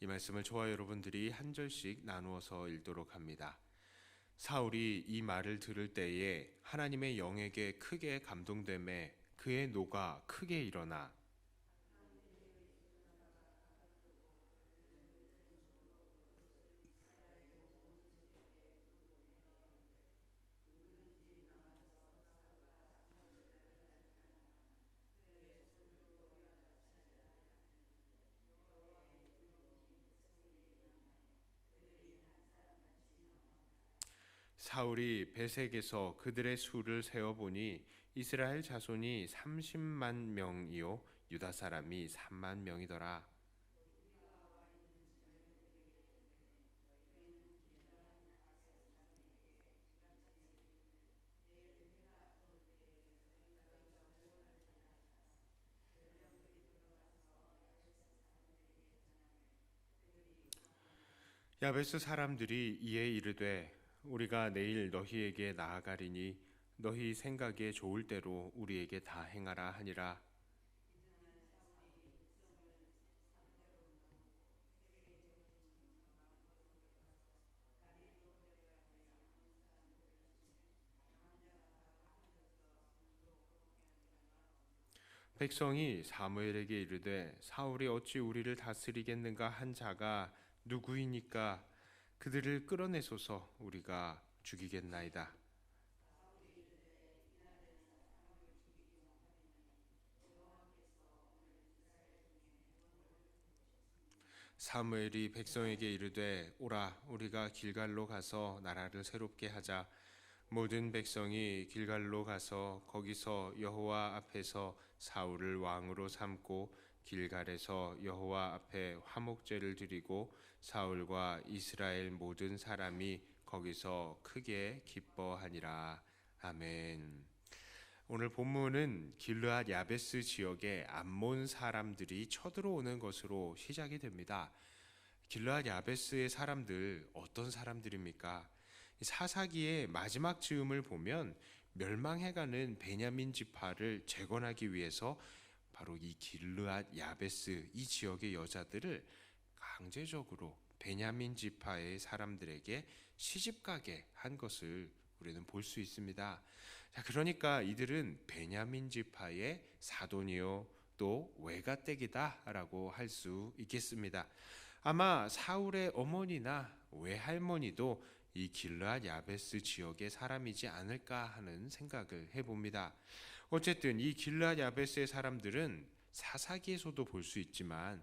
이 말씀을 저와 여러분들이 한 절씩 나누어서 읽도록 합니다. 사울이 이 말을 들을 때에 하나님의 영에게 크게 감동되매 그의 노가 크게 일어나 사울이 베색에서 그들의 수를 세어보니 이스라엘 자손이 30만 명이요 유다 사람이 3만 명이더라. 야베스 사람들이 이에 이르되 우리가 내일 너희에게 나아가리니 너희 생각에 좋을 대로 우리에게 다 행하라 하니라. 백성이 사무엘에게 이르되 사울이 어찌 우리를 다스리겠는가 한 자가 누구이니까 그들을 끌어내소서 우리가 죽이겠나이다. 사무엘이 백성에게 이르되 오라 우리가 길갈로 가서 나라를 새롭게 하자. 모든 백성이 길갈로 가서 거기서 여호와 앞에서 사울을 왕으로 삼고 길갈에서 여호와 앞에 화목제를 드리고 사울과 이스라엘 모든 사람이 거기서 크게 기뻐하니라. 아멘. 오늘 본문은 길르앗 야베스 지역에 암몬 사람들이 쳐들어오는 것으로 시작이 됩니다. 길르앗 야베스의 사람들 어떤 사람들입니까? 사사기의 마지막 즈음을 보면 멸망해가는 베냐민 지파를 재건하기 위해서 바로 이 길르앗 야베스 이 지역의 여자들을 강제적으로 베냐민 지파의 사람들에게 시집가게 한 것을 우리는 볼 수 있습니다. 자, 그러니까 이들은 베냐민 지파의 사돈이요 또 외가댁이다라고 할 수 있겠습니다. 아마 사울의 어머니나 외할머니도 이 길르앗 야베스 지역의 사람이지 않을까 하는 생각을 해봅니다. 어쨌든 이 길르앗 야베스의 사람들은 사사기에서도 볼 수 있지만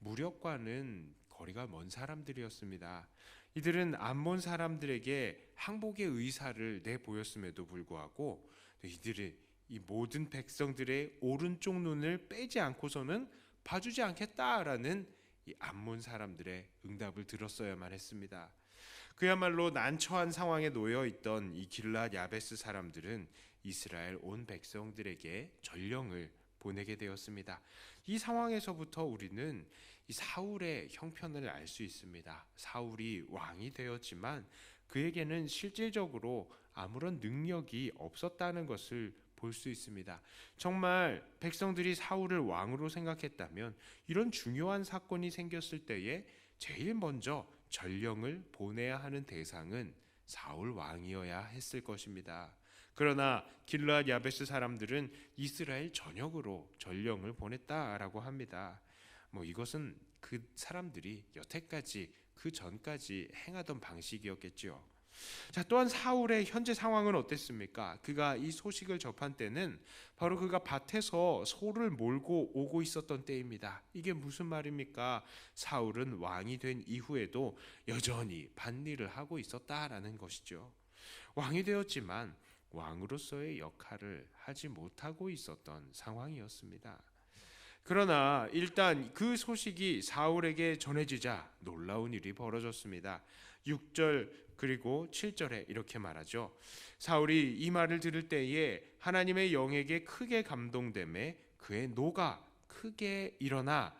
무력과는 거리가 먼 사람들이었습니다. 이들은 암몬 사람들에게 항복의 의사를 내보였음에도 불구하고 이들이 이 모든 백성들의 오른쪽 눈을 빼지 않고서는 봐주지 않겠다라는 이 암몬 사람들의 응답을 들었어야만 했습니다. 그야말로 난처한 상황에 놓여 있던 이 길르앗 야베스 사람들은 이스라엘 온 백성들에게 전령을 보내게 되었습니다. 이 상황에서부터 우리는 이 사울의 형편을 알 수 있습니다. 사울이 왕이 되었지만 그에게는 실질적으로 아무런 능력이 없었다는 것을 볼 수 있습니다. 정말 백성들이 사울을 왕으로 생각했다면 이런 중요한 사건이 생겼을 때에 제일 먼저 전령을 보내야 하는 대상은 사울 왕이어야 했을 것입니다. 그러나 길르앗 야베스 사람들은 이스라엘 전역으로 전령을 보냈다라고 합니다. 이것은 그 사람들이 여태까지 그 전까지 행하던 방식이었겠죠. 자, 또한 사울의 현재 상황은 어땠습니까? 그가 이 소식을 접한 때는 바로 그가 밭에서 소를 몰고 오고 있었던 때입니다. 이게 무슨 말입니까? 사울은 왕이 된 이후에도 여전히 밭일을 하고 있었다라는 것이죠. 왕이 되었지만 왕으로서의 역할을 하지 못하고 있었던 상황이었습니다. 그러나 일단 그 소식이 사울에게 전해지자 놀라운 일이 벌어졌습니다. 6절 그리고 7절에 이렇게 말하죠. 사울이 이 말을 들을 때에 하나님의 영에게 크게 감동되매 그의 노가 크게 일어나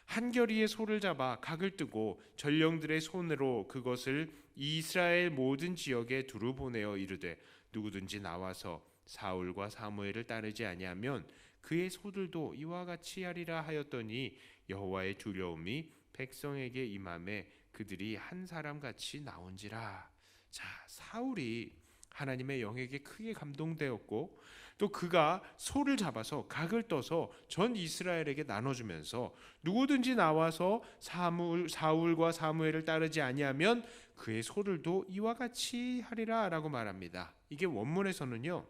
한겨리의 소를 잡아 각을 뜨고 전령들의 손으로 그것을 이스라엘 모든 지역에 두루 보내어 이르되 누구든지 나와서 사울과 사무엘을 따르지 아니하면 그의 소들도 이와 같이 하리라 하였더니 여호와의 두려움이 백성에게 임함에 그들이 한 사람같이 나온지라. 자, 사울이 하나님의 영에게 크게 감동되었고 또 그가 소를 잡아서 각을 떠서 전 이스라엘에게 나눠주면서 누구든지 나와서 사울과 사무엘을 따르지 아니하면 그의 소들도 이와 같이 하리라 라고 말합니다. 이게 원문에서는요,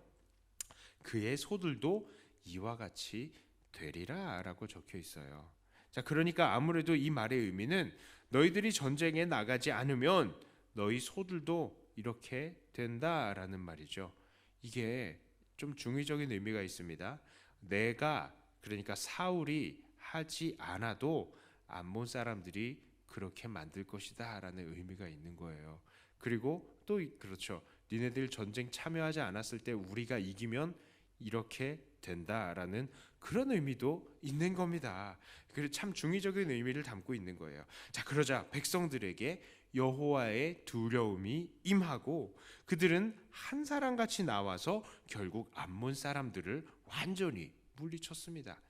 그의 소들도 이와 같이 되리라 라고 적혀 있어요. 자, 그러니까 아무래도 이 말의 의미는 너희들이 전쟁에 나가지 않으면 너희 소들도 이렇게 된다라는 말이죠. 이게 좀 중의적인 의미가 있습니다. 내가, 그러니까 사울이 하지 않아도 암몬 사람들이 그렇게 만들 것이다 라는 의미가 있는 거예요. 그리고 또 그렇죠, 니네들 전쟁 참여하지 않았을 때 우리가 이기면 이렇게 된다라는 그런 의미도 있는 겁니다. 그래서 참 중의적인 의미를 담고 있는 거예요. 자, 그러자 백성들에게 여호와의 두려움이 임하고 그들은 한 사람같이 나와서 결국 암몬 사람들을 완전히 물리쳤습니다.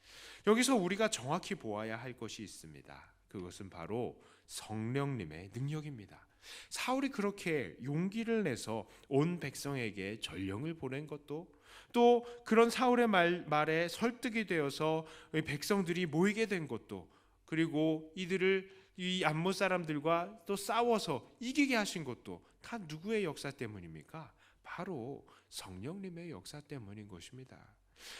여기서 우리가 정확히 보아야 할 것이 있습니다. 그것은 바로 성령님의 능력입니다. 사울이 그렇게 용기를 내서 온 백성에게 전령을 보낸 것도, 또 그런 사울의 말에 설득이 되어서 백성들이 모이게 된 것도, 그리고 이들을 이 암몬 사람들과 또 싸워서 이기게 하신 것도 다 누구의 역사 때문입니까? 바로 성령님의 역사 때문인 것입니다.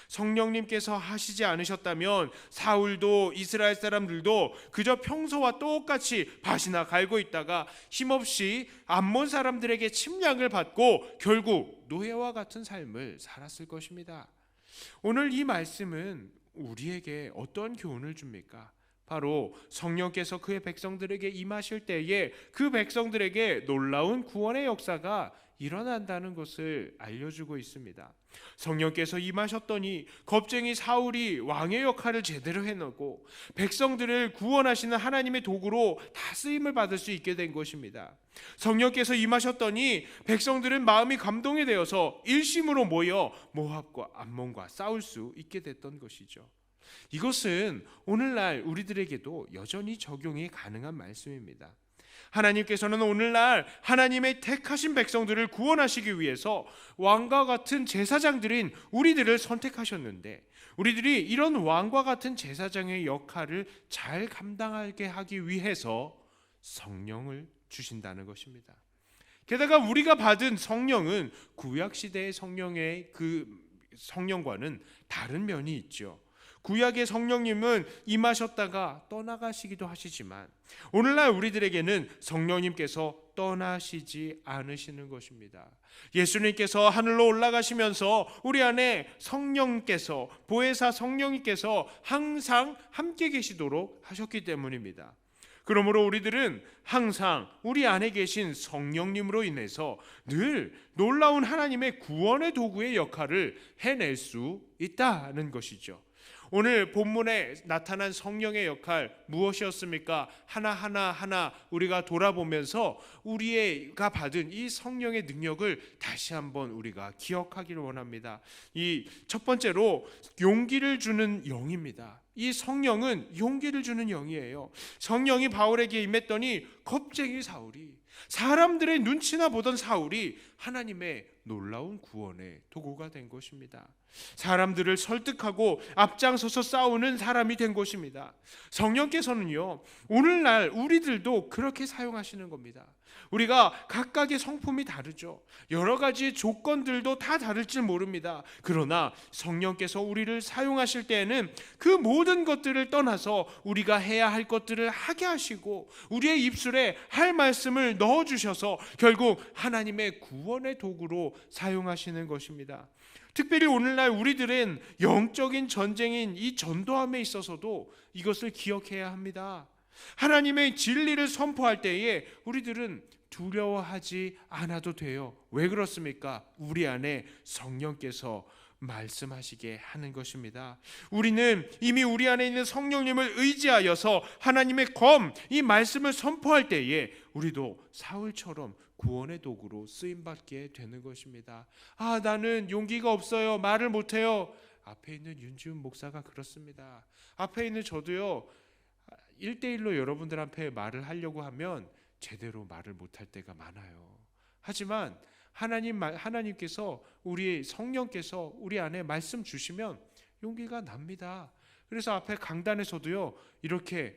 성령님께서 하시지 않으셨다면 사울도 이스라엘 사람들도 그저 평소와 똑같이 밭이나 갈고 있다가 힘없이 암몬 사람들에게 침략을 받고 결국 노예와 같은 삶을 살았을 것입니다. 오늘 이 말씀은 우리에게 어떤 교훈을 줍니까? 바로 성령께서 그의 백성들에게 임하실 때에 그 백성들에게 놀라운 구원의 역사가 일어난다는 것을 알려주고 있습니다. 성령께서 임하셨더니 겁쟁이 사울이 왕의 역할을 제대로 해내고 백성들을 구원하시는 하나님의 도구로 다 쓰임을 받을 수 있게 된 것입니다. 성령께서 임하셨더니 백성들은 마음이 감동이 되어서 일심으로 모여 모압과 암몬과 싸울 수 있게 됐던 것이죠. 이것은 오늘날 우리들에게도 여전히 적용이 가능한 말씀입니다. 하나님께서는 오늘날 하나님의 택하신 백성들을 구원하시기 위해서 왕과 같은 제사장들인 우리들을 선택하셨는데, 우리들이 이런 왕과 같은 제사장의 역할을 잘 감당하게 하기 위해서 성령을 주신다는 것입니다. 게다가 우리가 받은 성령은 구약시대의 성령의 그 성령과는 다른 면이 있죠. 구약의 성령님은 임하셨다가 떠나가시기도 하시지만 오늘날 우리들에게는 성령님께서 떠나시지 않으시는 것입니다. 예수님께서 하늘로 올라가시면서 우리 안에 성령께서, 보혜사 성령님께서 항상 함께 계시도록 하셨기 때문입니다. 그러므로 우리들은 항상 우리 안에 계신 성령님으로 인해서 늘 놀라운 하나님의 구원의 도구의 역할을 해낼 수 있다는 것이죠. 오늘 본문에 나타난 성령의 역할 무엇이었습니까? 하나 우리가 돌아보면서 우리가 받은 이 성령의 능력을 다시 한번 우리가 기억하기를 원합니다. 이 첫 번째로 용기를 주는 영입니다. 이 성령은 용기를 주는 영이에요. 성령이 바울에게 임했더니 겁쟁이 사울이, 사람들의 눈치나 보던 사울이 하나님의 놀라운 구원의 도구가 된 것입니다. 사람들을 설득하고 앞장서서 싸우는 사람이 된 것입니다. 성령께서는요, 오늘날 우리들도 그렇게 사용하시는 겁니다. 우리가 각각의 성품이 다르죠. 여러 가지 조건들도 다 다를지 모릅니다. 그러나 성령께서 우리를 사용하실 때에는 그 모든 것들을 떠나서 우리가 해야 할 것들을 하게 하시고 우리의 입술에 할 말씀을 넣어주셔서 결국 하나님의 구원의 도구로 사용하시는 것입니다. 특별히 오늘날 우리들은 영적인 전쟁인 이 전도함에 있어서도 이것을 기억해야 합니다. 하나님의 진리를 선포할 때에 우리들은 두려워하지 않아도 돼요. 왜 그렇습니까? 우리 안에 성령께서 말씀하시게 하는 것입니다. 우리는 이미 우리 안에 있는 성령님을 의지하여서 하나님의 이 말씀을 선포할 때에 우리도 사울처럼 구원의 도구로 쓰임받게 되는 것입니다. 나는 용기가 없어요. 말을 못해요. 앞에 있는 윤지훈 목사가 그렇습니다. 앞에 있는 저도요, 1대1로 여러분들 앞에 말을 하려고 하면 제대로 말을 못할 때가 많아요. 하지만 하나님께서, 우리 성령께서 우리 안에 말씀 주시면 용기가 납니다. 그래서 앞에 강단에서도요, 이렇게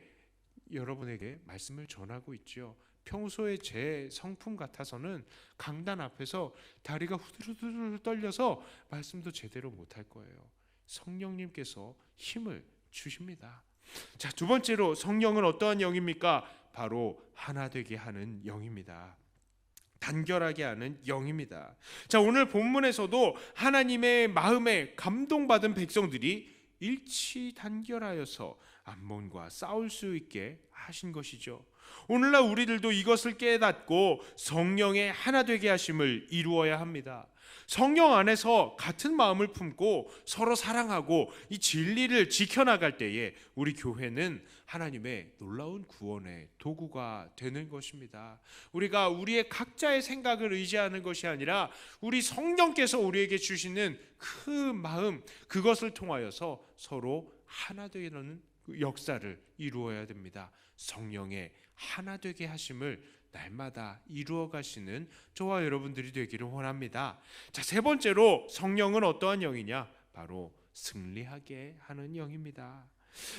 여러분에게 말씀을 전하고 있죠. 평소에 제 성품 같아서는 강단 앞에서 다리가 후들후들 떨려서 말씀도 제대로 못할 거예요. 성령님께서 힘을 주십니다. 자, 두 번째로 성령은 어떠한 영입니까? 바로 하나 되게 하는 영입니다. 단결하게 하는 영입니다. 자, 오늘 본문에서도 하나님의 마음에 감동받은 백성들이 일치 단결하여서 암몬과 싸울 수 있게 하신 것이죠. 오늘날 우리들도 이것을 깨닫고 성령의 하나 되게 하심을 이루어야 합니다. 성령 안에서 같은 마음을 품고 서로 사랑하고 이 진리를 지켜나갈 때에 우리 교회는 하나님의 놀라운 구원의 도구가 되는 것입니다. 우리가 우리의 각자의 생각을 의지하는 것이 아니라 우리 성령께서 우리에게 주시는 그 마음, 그것을 통하여서 서로 하나 되는 역사를 이루어야 됩니다. 성령의 하나 되게 하심을 날마다 이루어 가시는 저와 여러분들이 되기를 원합니다. 자, 세 번째로 성령은 어떠한 영이냐? 바로 승리하게 하는 영입니다.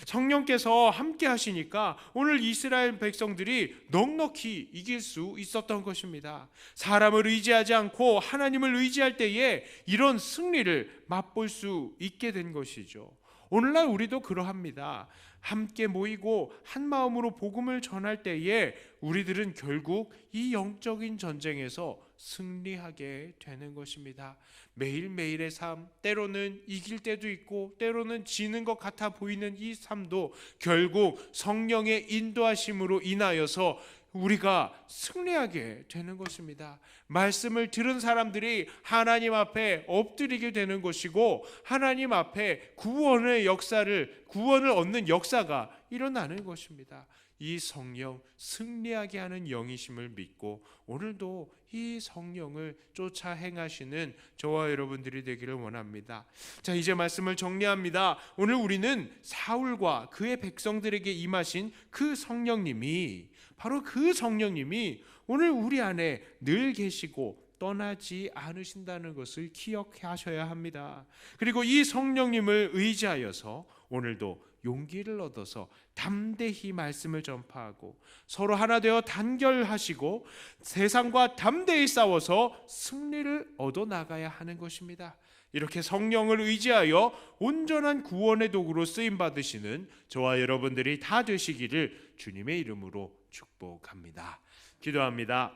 성령께서 함께 하시니까 오늘 이스라엘 백성들이 넉넉히 이길 수 있었던 것입니다. 사람을 의지하지 않고 하나님을 의지할 때에 이런 승리를 맛볼 수 있게 된 것이죠. 오늘날 우리도 그러합니다. 함께 모이고 한 마음으로 복음을 전할 때에 우리들은 결국 이 영적인 전쟁에서 승리하게 되는 것입니다. 매일매일의 삶, 때로는 이길 때도 있고 때로는 지는 것 같아 보이는 이 삶도 결국 성령의 인도하심으로 인하여서 우리가 승리하게 되는 것입니다. 말씀을 들은 사람들이 하나님 앞에 엎드리게 되는 것이고 하나님 앞에 구원을 얻는 역사가 일어나는 것입니다. 이 성령, 승리하게 하는 영이심을 믿고 오늘도 이 성령을 쫓아 행하시는 저와 여러분들이 되기를 원합니다. 자, 이제 말씀을 정리합니다. 오늘 우리는 사울과 그의 백성들에게 임하신 그 성령님이, 바로 그 성령님이 오늘 우리 안에 늘 계시고 떠나지 않으신다는 것을 기억하셔야 합니다. 그리고 이 성령님을 의지하여서 오늘도 용기를 얻어서 담대히 말씀을 전파하고 서로 하나 되어 단결하시고 세상과 담대히 싸워서 승리를 얻어 나가야 하는 것입니다. 이렇게 성령을 의지하여 온전한 구원의 도구로 쓰임 받으시는 저와 여러분들이 다 되시기를 주님의 이름으로 축복합니다. 기도합니다.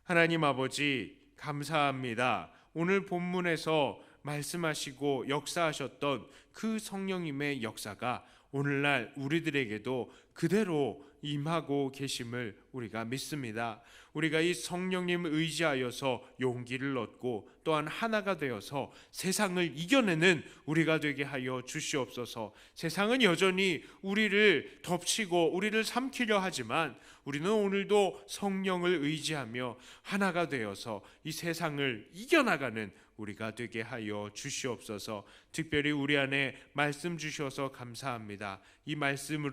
하나님 아버지, 감사합니다. 오늘 본문에서 말씀하시고 역사하셨던 그 성령님의 역사가 오늘날 우리들에게도 그대로 임하고 계심을 우리가 믿습니다. 우리가 이 성령님을 의지하여서 용기를 얻고 또한 하나가 되어서 세상을 이겨내는 우리가 되게 하여 주시옵소서. 세상은 여전히 우리를 덮치고 우리를 삼키려 하지만 우리는 오늘도 성령을 의지하며 하나가 되어서 이 세상을 이겨나가는 우리가 되게 하여 주시옵소서. 특별히 우리 안에 말씀 주셔서 감사합니다. 이 말씀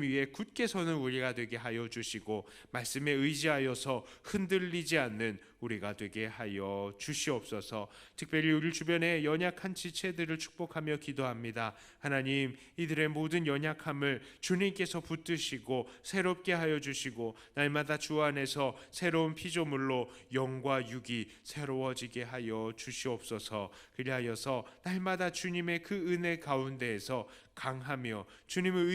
위에 굳게 서는 우리가 되게 하여 주시고 말씀에 의지하여서 흔들리지 않는 우리가 되게 하여 주시옵소서. 특별히 우리 주변의 연약한 지체들을 축복하며 기도합니다. 하나님, 이들의 모든 연약함을 주님께서 붙드시고 새롭게 하여 주시고 날마다 주 안에서 새로운 피조물로 영과 육이 새로워지게 하여 주시옵소서. 그리하여서 날마다 주님의 그 은혜 가운데에서 강하며 주님을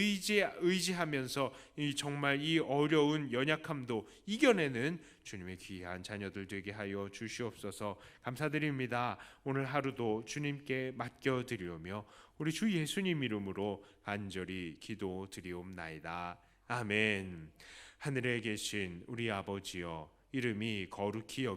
의지하면서 정말 이 어려운 연약함도 이겨내는 주님의 귀한 자녀들 되게 하여 주시옵소서. 감사드립니다. 오늘 하루도 주님께 맡겨드리오며 우리 주 예수님 이름으로 간절히 기도드리옵나이다. 아멘. 하늘에 계신 우리 아버지여, 이름이 거룩히 여겨